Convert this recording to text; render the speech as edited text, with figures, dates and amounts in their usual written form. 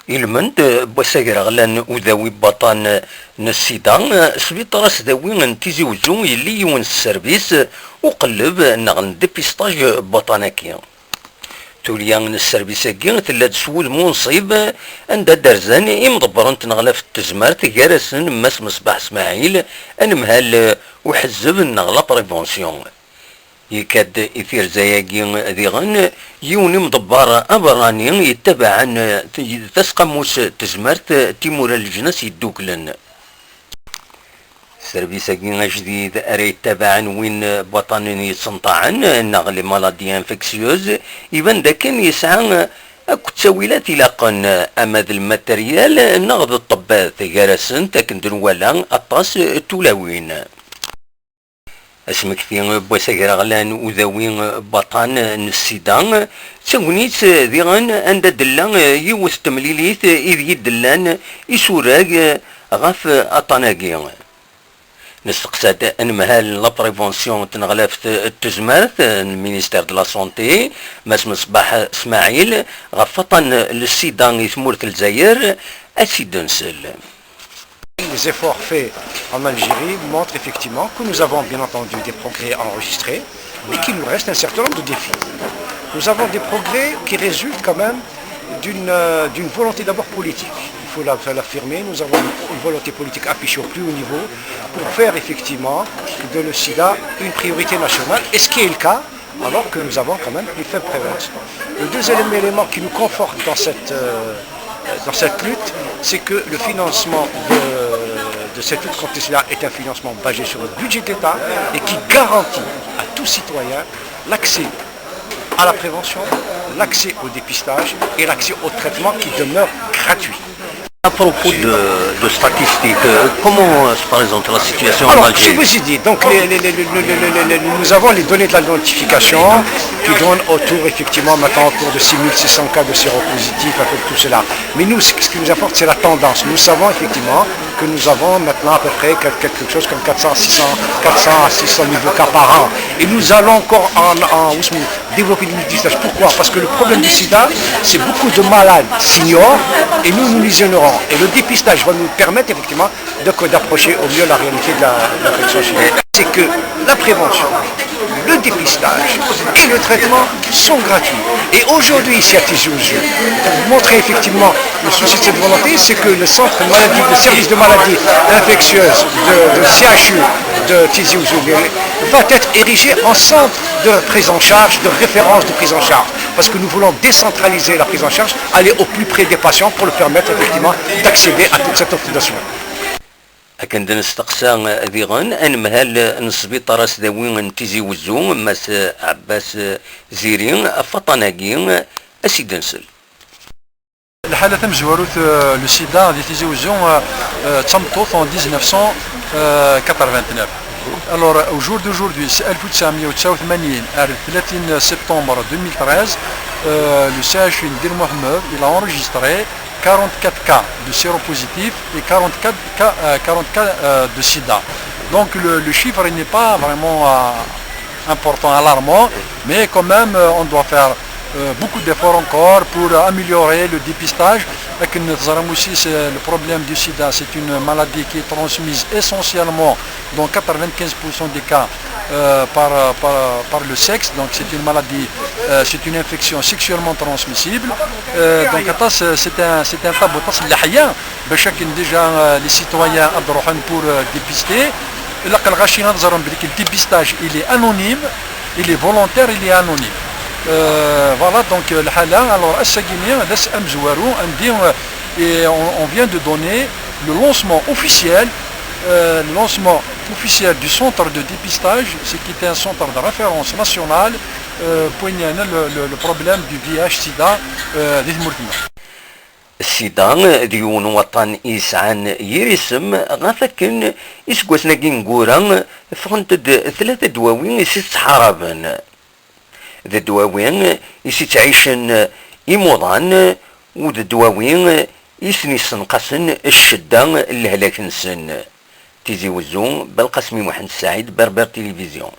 المند بوساكر غلان وذاوي بطان نسيدا سبيطرا سداوي نتيزي وزو يلي يون السيرفيس وقلب نغن ديبيستاج بطاناكي توليان السيرفيساكي تلا تسول منصيب عند درزان يمضبرن تنغلا في التزمارت جارسن ماس مصباح اسماعيل انمهال وحزب نغلا بريفونسيون يكاد يثير زياقي ذيغن يوني مضبار أبراني يتبعن تسقموس تزمرت تيمور الجنس يدوكلن سيرفيساكي جديد اري يتبعن وين بطن يتصنطعن نغلي مالادي انفكسيوز يبان داكن يسعى اكو تساويلات يلاقن اما ذا الماتريال نغض الطبات جارسن تاكن دنوالا اطاس تولاوين اسمك في بوساكر غلان وذاوين بطان نسيدان تسونيت ذيغان عند دلان يوث تمليليت إذ يدلان يسوراق غاف أطاناقي نستقصد أن مهال لا بريفونسيون تنغلاف التزمارت المينيستير دو لا سونتي ماس مصباح اسماعيل غاف فطن للسيدان يثمورت الجزائر أسيدنسل. Les efforts faits en Algérie montrent effectivement que nous avons bien entendu des progrès enregistrés, mais qu'il nous reste un certain nombre de défis. Nous avons des progrès qui résultent quand même d'une volonté d'abord politique. Il faut l'affirmer, nous avons une volonté politique affichée au plus haut niveau pour faire effectivement de le sida une priorité nationale, et ce qui est le cas, alors que nous avons quand même une faible prévalence. Le deuxième élément qui nous conforte dans cette lutte, c'est que le financement de cette lutte contre le sida est un financement basé sur le budget de l'État et qui garantit à tout citoyen l'accès à la prévention, l'accès au dépistage et l'accès au traitement qui demeure gratuit. À propos de statistiques, comment se présente la situation en Algérie? Je vous ai dit, donc nous avons les données de la notification qui donnent effectivement maintenant autour de 6600 cas de séropositifs, un peu de tout cela. Mais nous, ce qui nous importe, c'est la tendance. Nous savons effectivement que nous avons maintenant à peu près quelque chose comme 400 à 600 nouveaux cas par an. Et nous allons encore développer du dépistage. Pourquoi? Parce que le problème du sida, c'est beaucoup de malades s'ignorent et nous les ignorons. Et le dépistage va nous permettre effectivement d'approcher au mieux la réalité de l'infection chimique. C'est que la prévention, le dépistage et le traitement sont gratuits. Et aujourd'hui, ici à Tizi Ouzou, pour vous montrer effectivement le souci de cette volonté, c'est que le centre de maladie, le service de maladies infectieuses de CHU de Tizi Ouzou va être érigé en centre de prise en charge, de référence de prise en charge. Parce que nous voulons décentraliser la prise en charge, aller au plus près des patients pour leur permettre effectivement d'accéder à toute cette optimisation. كنت نستقسى ذيغن ان مهال نصبي طراس داوين تيزي وزو ماس عباس زيرين فطناقي اسيدنسل. الحالة تم زواروث لو سيدا دي تيزي وزو تصمتوث en 1989. Alors au jour d'aujourd'hui, c'est 1989, le 30 septembre 2013, le CHU de Mohamed il a enregistré 44 cas de séropositifs et 44 cas de sida. Donc le chiffre n'est pas vraiment important, alarmant, mais quand même on doit faire beaucoup d'efforts encore pour améliorer le dépistage. Aussi, le problème du sida, c'est une maladie qui est transmise essentiellement dans 95% des cas par le sexe. Donc c'est une maladie, c'est une infection sexuellement transmissible. Donc c'est un tabou. Déjà les citoyens pour dépister. Le dépistage il est anonyme, il est volontaire, il est anonyme. Voilà donc alors on vient de donner le lancement officiel du centre de dépistage, ce qui était un centre de référence national pour le problème du VIH-Sida السيدا ديون وطن إسعان يرسم غافكن إسكوسنا كينقورا فغنت ثلاثة دواوين ست حرابا ذا دواوين يسي تعيشن إيموضان وذا دواوين يسني سنقسن الشدة الهلاك نسن تيزي وزون بالقسمي محمد سعيد بربر تلفزيون.